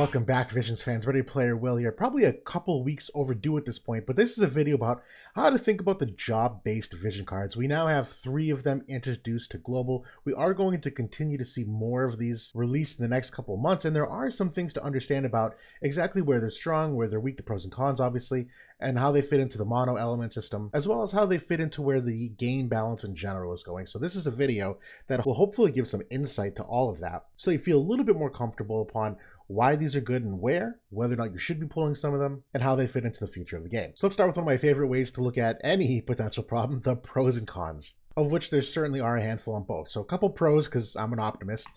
Welcome back, Visions fans. Ready Player Will here. Probably a couple weeks overdue at this point, but this is a video about how to think about the job-based vision cards. We now have 3 of them introduced to global. We are going to continue to see more of these released in the next couple of months, and there are some things to understand about exactly where they're strong, where they're weak, the pros and cons, obviously, and how they fit into the mono-element system, as well as how they fit into where the game balance in general is going. So this is a video that will hopefully give some insight to all of that, so you feel a little bit more comfortable upon why these are good and where, whether or not you should be pulling some of them, and how they fit into the future of the game. So let's start with one of my favorite ways to look at any potential problem, the pros and cons, of which there certainly are a handful on both. So a couple pros, because I'm an optimist.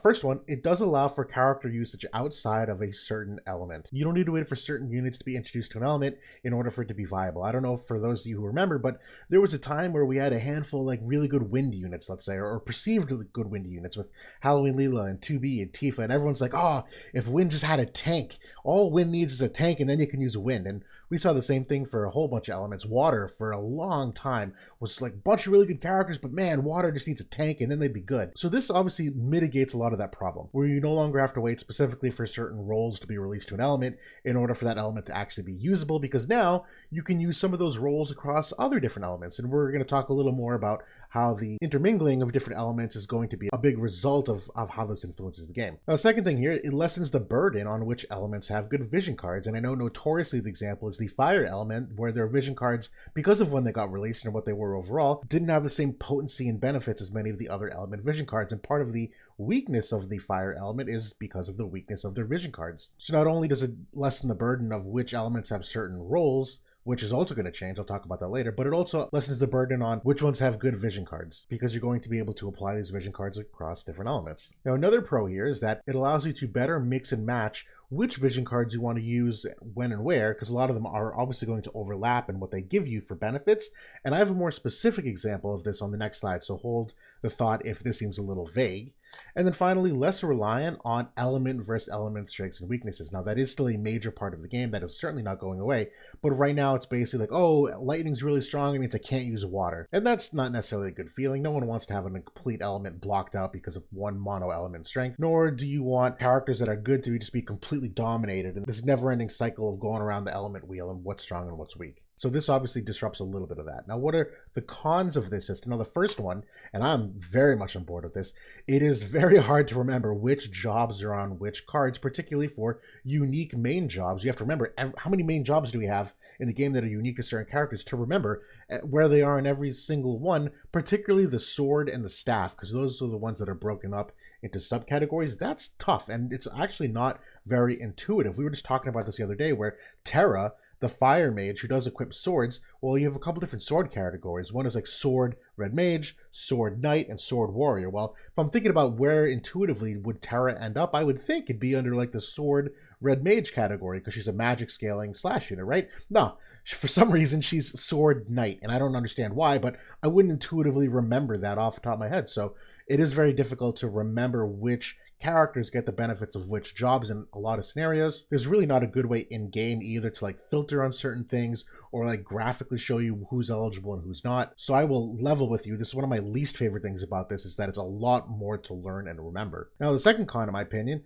First one, it does allow for character usage outside of a certain element. You don't need to wait for certain units to be introduced to an element in order for it to be viable. I don't know for those of you who remember, but there was a time where we had a handful of like really good wind units, let's say, or perceived good wind units with Halloween Leela and 2B and Tifa, and everyone's like, oh, if wind just had a tank, all wind needs is a tank, and then you can use wind. And we saw the same thing for a whole bunch of elements. Water, for a long time, was like a bunch of really good characters, but man, water just needs a tank and then they'd be good. So this obviously mitigates a lot of that problem, where you no longer have to wait specifically for certain roles to be released to an element in order for that element to actually be usable, because now you can use some of those roles across other different elements. And we're going to talk a little more about how the intermingling of different elements is going to be a big result of how this influences the game. Now, the second thing here, it lessens the burden on which elements have good vision cards. And I know notoriously the example is the fire element, where their vision cards, because of when they got released and what they were overall, didn't have the same potency and benefits as many of the other element vision cards. And part of the weakness of the fire element is because of the weakness of their vision cards. So not only does it lessen the burden of which elements have certain roles, which is also going to change, I'll talk about that later, but it also lessens the burden on which ones have good vision cards, because you're going to be able to apply these vision cards across different elements. Now, another pro here is that it allows you to better mix and match which vision cards you want to use when and where, because a lot of them are obviously going to overlap in what they give you for benefits. And I have a more specific example of this on the next slide, so hold the thought if this seems a little vague. And then finally, less reliant on element versus element strengths and weaknesses. Now, that is still a major part of the game. That is certainly not going away. But right now, it's basically like, oh, lightning's really strong. It means I can't use water. And that's not necessarily a good feeling. No one wants to have a complete element blocked out because of one mono element strength. Nor do you want characters that are good to just be completely dominated in this never-ending cycle of going around the element wheel and what's strong and what's weak. So this obviously disrupts a little bit of that. Now, what are the cons of this system? Now, the first one, and I'm very much on board with this, it is very hard to remember which jobs are on which cards, particularly for unique main jobs. You have to remember, how many main jobs do we have in the game that are unique to certain characters, to remember where they are in every single one, particularly the sword and the staff, because those are the ones that are broken up into subcategories. That's tough, and it's actually not very intuitive. We were just talking about this the other day, where Terra, the fire mage who does equip swords, well, you have a couple different sword categories. One is like sword red mage, sword knight, and sword warrior. Well, if I'm thinking about where intuitively would Terra end up, I would think it'd be under like the sword red mage category, because she's a magic scaling slash unit, right? No, for some reason she's sword knight, and I don't understand why, but I wouldn't intuitively remember that off the top of my head. So it is very difficult to remember which characters get the benefits of which jobs in a lot of scenarios. There's really not a good way in game either to like filter on certain things or like graphically show you who's eligible and who's not. So I will level with you. This is one of my least favorite things about this, is that it's a lot more to learn and remember. Now, the second con, in my opinion,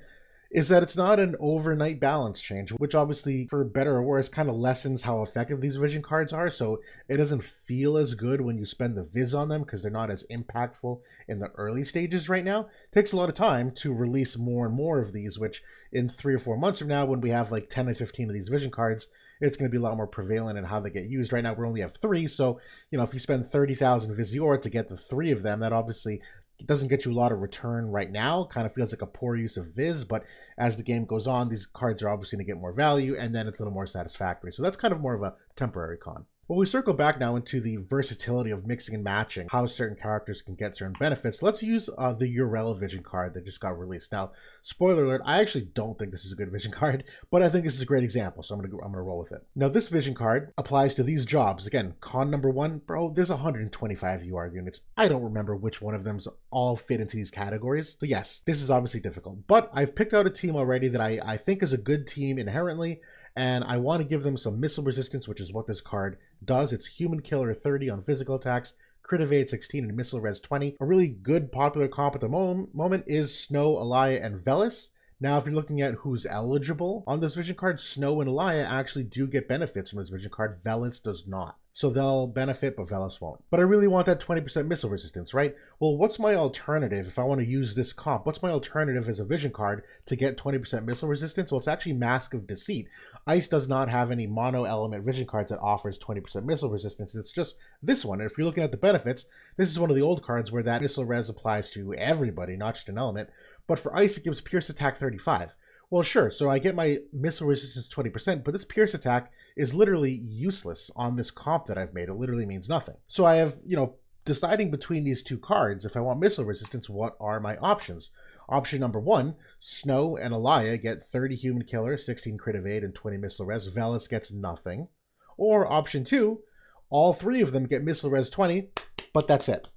is that it's not an overnight balance change, which obviously, for better or worse, kind of lessens how effective these vision cards are. So it doesn't feel as good when you spend the viz on them, because they're not as impactful in the early stages right now. It takes a lot of time to release more and more of these, which in 3 or 4 months from now, when we have like 10 or 15 of these vision cards, it's going to be a lot more prevalent in how they get used. Right now, we only have 3. So, you know, if you spend 30,000 Visior to get the 3 of them, that obviously it doesn't get you a lot of return right now. Kind of feels like a poor use of Viz, but as the game goes on, these cards are obviously going to get more value, and then it's a little more satisfactory. So that's kind of more of a temporary con. Well, we circle back now into the versatility of mixing and matching, how certain characters can get certain benefits. Let's use the Urella vision card that just got released. Now, spoiler alert, I actually don't think this is a good vision card, but I think this is a great example, so I'm gonna roll with it. Now, this vision card applies to these jobs. Again, con number 1, bro, there's 125 UR units. I don't remember which one of them all fit into these categories. So yes, this is obviously difficult, but I've picked out a team already that I think is a good team inherently, and I want to give them some missile resistance, which is what this card does. It's Human Killer 30 on physical attacks, Crit Evade 16, and Missile Res 20. A really good popular comp at the moment is Snow, Alaya, and Velis. Now, if you're looking at who's eligible on this vision card, Snow and Elia actually do get benefits from this vision card. Velis does not. So they'll benefit, but Velis won't. But I really want that 20% missile resistance, right? Well, what's my alternative if I want to use this comp? What's my alternative as a vision card to get 20% missile resistance? Well, it's actually Mask of Deceit. Ice does not have any mono-element vision cards that offers 20% missile resistance. It's just this one. And if you're looking at the benefits, this is one of the old cards where that missile res applies to everybody, not just an element. But for Ice, it gives Pierce Attack 35. Well, sure, so I get my missile resistance 20%, but this Pierce Attack is literally useless on this comp that I've made. It literally means nothing. So I have, deciding between these two cards, if I want missile resistance, what are my options? Option number 1, Snow and Elia get 30 human killer, 16 crit evade, and 20 missile res. Velis gets nothing. Or option 2, all 3 of them get missile res 20, but that's it.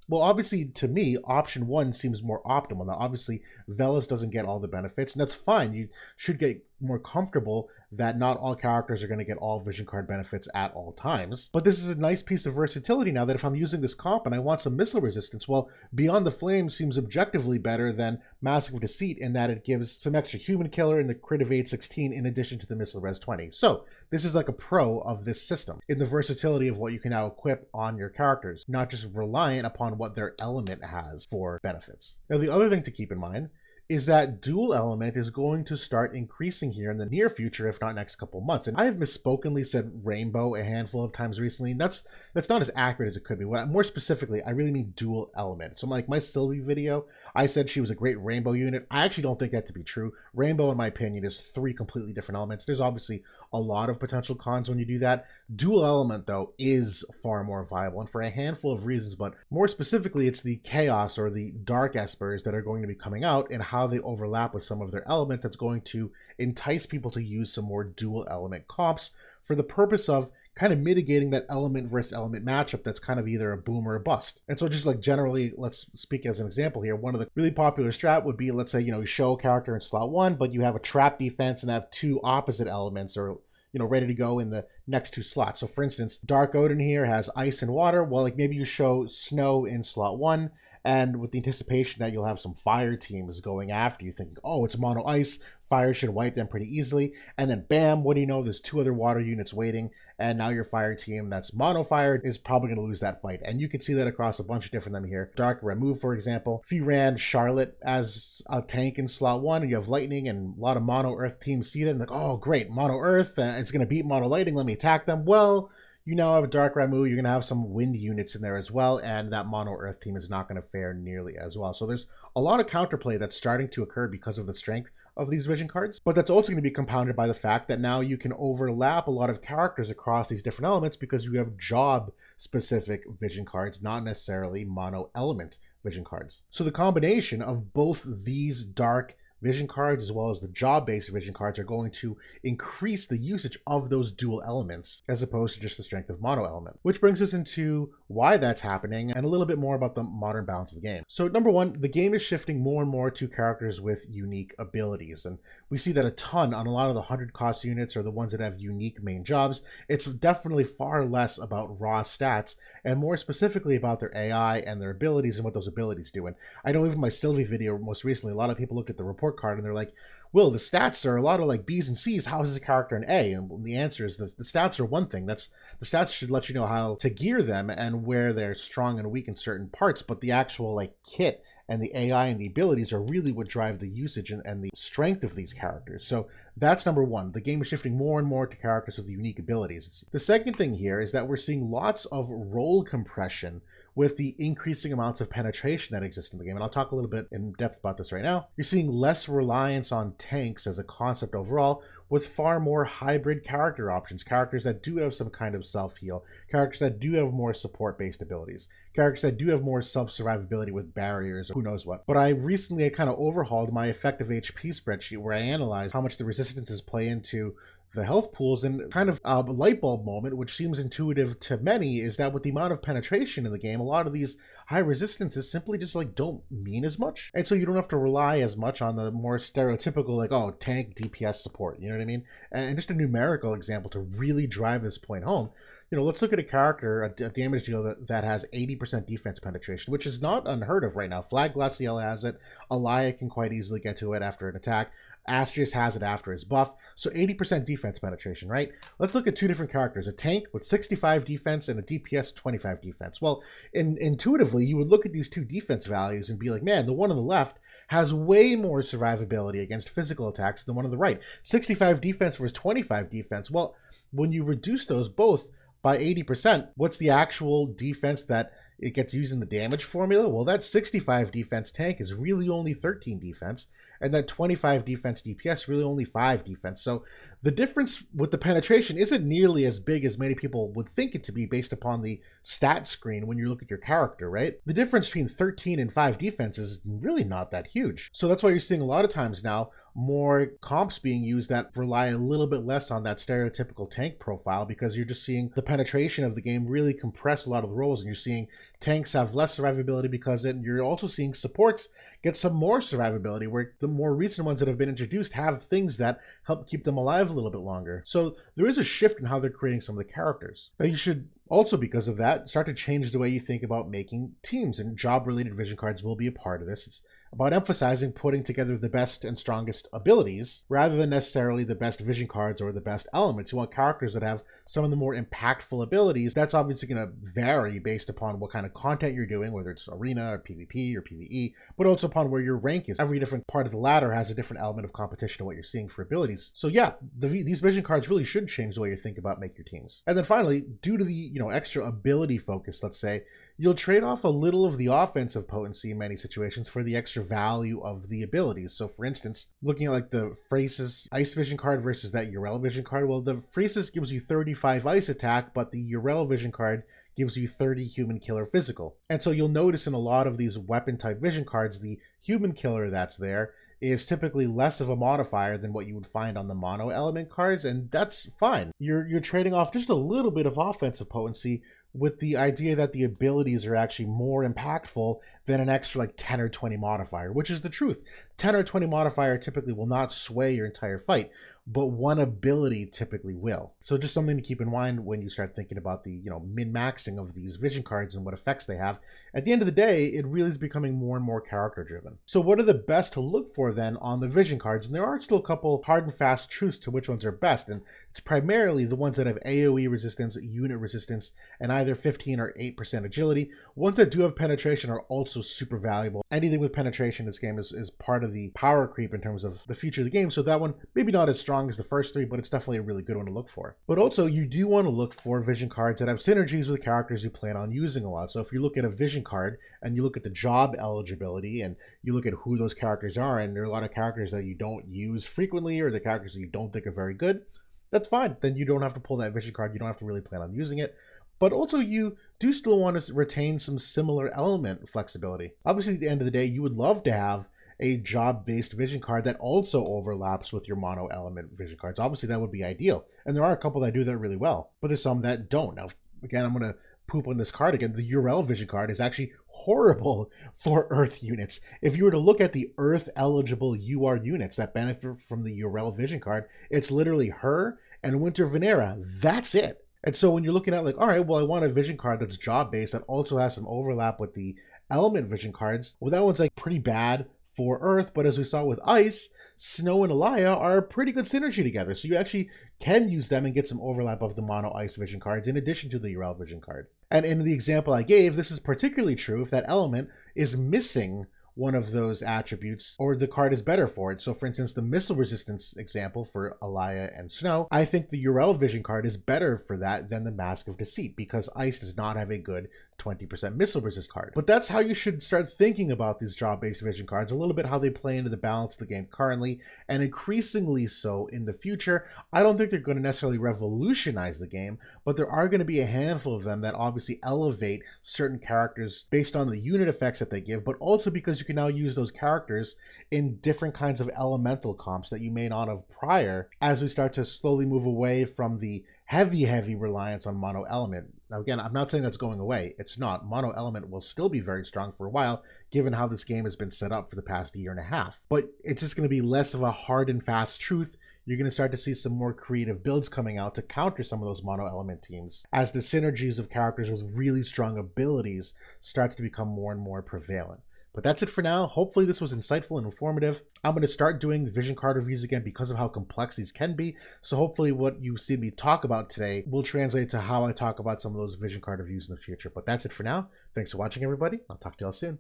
Well, obviously, to me, option 1 seems more optimal. Now, obviously, Velis doesn't get all the benefits, and that's fine. You should get more comfortable that not all characters are going to get all vision card benefits at all times. But this is a nice piece of versatility now that if I'm using this comp and I want some missile resistance, well, Beyond the Flame seems objectively better than Mask of Deceit in that it gives some extra human killer and the crit evade 16 in addition to the missile res 20. So this is like a pro of this system in the versatility of what you can now equip on your characters, not just reliant upon what their element has for benefits. Now, the other thing to keep in mind is that dual element is going to start increasing here in the near future, if not next couple months. And I have misspokenly said rainbow a handful of times recently, and that's not as accurate as it could be. More specifically, I really mean dual element. So like my Sylvie video, I said she was a great rainbow unit. I actually don't think that to be true. Rainbow, in my opinion, is 3 completely different elements. There's obviously a lot of potential cons when you do that. Dual element, though, is far more viable, and for a handful of reasons, but more specifically, it's the chaos or the dark espers that are going to be coming out and how they overlap with some of their elements that's going to entice people to use some more dual element comps for the purpose of kind of mitigating that element versus element matchup that's kind of either a boom or a bust. And so just like generally, let's speak as an example here, one of the really popular strat would be, let's say, you show a character in slot 1, but you have a trap defense and have 2 opposite elements or ready to go in the next 2 slots. So for instance, Dark Odin here has ice and water. Well, like maybe you show Snow in slot 1, and with the anticipation that you'll have some fire teams going after you, thinking, oh, it's mono ice, fire should wipe them pretty easily. And then bam, what do you know? There's 2 other water units waiting, and now your fire team that's mono fire is probably going to lose that fight. And you can see that across a bunch of different them here. Dark Ramu, for example. If you ran Charlotte as a tank in slot 1 and you have lightning and a lot of mono earth teams see that and like, oh great, mono earth, it's going to beat mono lightning, let me attack them. Well, you now have a Dark Ramu, you're going to have some wind units in there as well, and that mono earth team is not going to fare nearly as well. So there's a lot of counterplay that's starting to occur because of the strength of these vision cards, but that's also going to be compounded by the fact that now you can overlap a lot of characters across these different elements because you have job specific vision cards, not necessarily mono element vision cards. So the combination of both these dark vision cards as well as the job-based vision cards are going to increase the usage of those dual elements as opposed to just the strength of mono element, which brings us into why that's happening and a little bit more about the modern balance of the game. So number 1, the game is shifting more and more to characters with unique abilities, and we see that a ton on a lot of the 100 cost units or the ones that have unique main jobs. It's definitely far less about raw stats and more specifically about their AI and their abilities and what those abilities do. And I know even my Sylvie video most recently, a lot of people look at the report card and they're like, Will, the stats are a lot of like B's and C's. How is this character an A? And the answer is the stats are one thing. The stats should let you know how to gear them and where they're strong and weak in certain parts, but the actual like kit and the AI and the abilities are really what drive the usage and the strength of these characters. So that's number 1. The game is shifting more and more to characters with unique abilities. The second thing here is that we're seeing lots of role compression with the increasing amounts of penetration that exist in the game. And I'll talk a little bit in depth about this right now. You're seeing less reliance on tanks as a concept overall, with far more hybrid character options, characters that do have some kind of self-heal, characters that do have more support-based abilities, characters that do have more self-survivability with barriers, or who knows what. But I recently kind of overhauled my effective HP spreadsheet where I analyzed how much the resistances play into the health pools, and kind of a light bulb moment, which seems intuitive to many, is that with the amount of penetration in the game, a lot of these high resistances simply just like don't mean as much. And so you don't have to rely as much on the more stereotypical like, oh, tank DPS support, you know what I mean? And just a numerical example to really drive this point home. let's look at a character, a damage deal that has 80% defense penetration, which is not unheard of right now. Flag Glacial has it. Alaya can quite easily get to it after an attack. Astrius has it after his buff. So 80% defense penetration, right? Let's look at two different characters. A tank with 65 defense and a DPS 25 defense. Well, intuitively, you would look at these two defense values and be like, man, the one on the left has way more survivability against physical attacks than the one on the right. 65 defense versus 25 defense. Well, when you reduce those both by 80%, what's the actual defense that it gets used in the damage formula? Well, that 65 defense tank is really only 13 defense, and that 25 defense DPS really only 5 defense. So the difference with the penetration isn't nearly as big as many people would think it to be based upon the stat screen when you look at your character, right? The difference between 13 and 5 defense is really not that huge. So that's why you're seeing a lot of times now more comps being used that rely a little bit less on that stereotypical tank profile, because you're just seeing the penetration of the game really compress a lot of the roles, and you're seeing tanks have less survivability because of it, and you're also seeing supports get some more survivability, where the more recent ones that have been introduced have things that help keep them alive a little bit longer. So there is a shift in how they're creating some of the characters. Now you should also, because of that, start to change the way you think about making teams, and job-related vision cards will be a part of this. It's about emphasizing putting together the best and strongest abilities rather than necessarily the best vision cards or the best elements. You want characters that have some of the more impactful abilities. That's obviously going to vary based upon what kind of content you're doing, whether it's arena or PvP or PvE, but also upon where your rank is. Every different part of the ladder has a different element of competition to what you're seeing for abilities. So yeah, these vision cards really should change the way you think about make your teams. And then finally, due to the extra ability focus, let's say, you'll trade off a little of the offensive potency in many situations for the extra value of the abilities. So for instance, looking at like the Phrases Ice Vision card versus that Urel Vision card, well, the Phrases gives you 35 Ice attack, but the Urel Vision card gives you 30 Human Killer physical. And so you'll notice in a lot of these weapon type vision cards, the Human Killer that's there is typically less of a modifier than what you would find on the MonoElement cards, and that's fine. You're trading off just a little bit of offensive potency with the idea that the abilities are actually more impactful than an extra like 10 or 20 modifier, which is the truth. 10 or 20 modifier typically will not sway your entire fight, but one ability typically will. So just something to keep in mind when you start thinking about the min-maxing of these vision cards and what effects they have. At the end of the day, it really is becoming more and more character driven. So what are the best to look for then on the vision cards? And there are still a couple hard and fast truths to which ones are best, and it's primarily the ones that have AoE resistance, unit resistance, and either 15 or 8% agility. Ones that do have penetration are also super valuable. Anything with penetration in this game is part of the power creep in terms of the future of the game, so that one maybe not as strong as the first three, but it's definitely a really good one to look for. But also, you do want to look for vision cards that have synergies with characters you plan on using a lot. So if you look at a vision card and you look at the job eligibility and you look at who those characters are, and there are a lot of characters that you don't use frequently or the characters that you don't think are very good, that's fine. Then you don't have to pull that vision card. You don't have to really plan on using it. But also you do still want to retain some similar element flexibility. Obviously, at the end of the day, you would love to have a job-based vision card that also overlaps with your MonoElement vision cards. Obviously, that would be ideal. And there are a couple that do that really well, but there's some that don't. Now, again, I'm going to poop on this card again. The Urel vision card is actually horrible for Earth units. If you were to look at the Earth-eligible UR units that benefit from the Urel vision card, it's literally her and Winter Venera. That's it. And so when you're looking at like, all right, well, I want a vision card that's job-based that also has some overlap with the element vision cards, well, that one's like pretty bad for Earth, but as we saw with Ice, Snow and Alaya are a pretty good synergy together. So you actually can use them and get some overlap of the Mono Ice vision cards in addition to the Urel vision card. And in the example I gave, this is particularly true if that element is missing one of those attributes or the card is better for it. So for instance, the missile resistance example for Alaya and Snow, I think the Urel vision card is better for that than the Mask of Deceit because Ice does not have a good 20% missile resist card. But that's how you should start thinking about these job-based vision cards, a little bit how they play into the balance of the game currently, and increasingly so in the future. I don't think they're going to necessarily revolutionize the game, but there are going to be a handful of them that obviously elevate certain characters based on the unit effects that they give, but also because you can now use those characters in different kinds of elemental comps that you may not have prior, as we start to slowly move away from the heavy reliance on MonoElement. Now again, I'm not saying that's going away. It's not. MonoElement will still be very strong for a while, given how this game has been set up for the past year and a half. But it's just going to be less of a hard and fast truth. you're going to start to see some more creative builds coming out to counter some of those mono element teams, as the synergies of characters with really strong abilities start to become more and more prevalent. But that's it for now. Hopefully this was insightful and informative. I'm going to start doing vision card reviews again because of how complex these can be. So hopefully what you see me talk about today will translate to how I talk about some of those vision card reviews in the future. But that's it for now. Thanks for watching, everybody. I'll talk to y'all soon.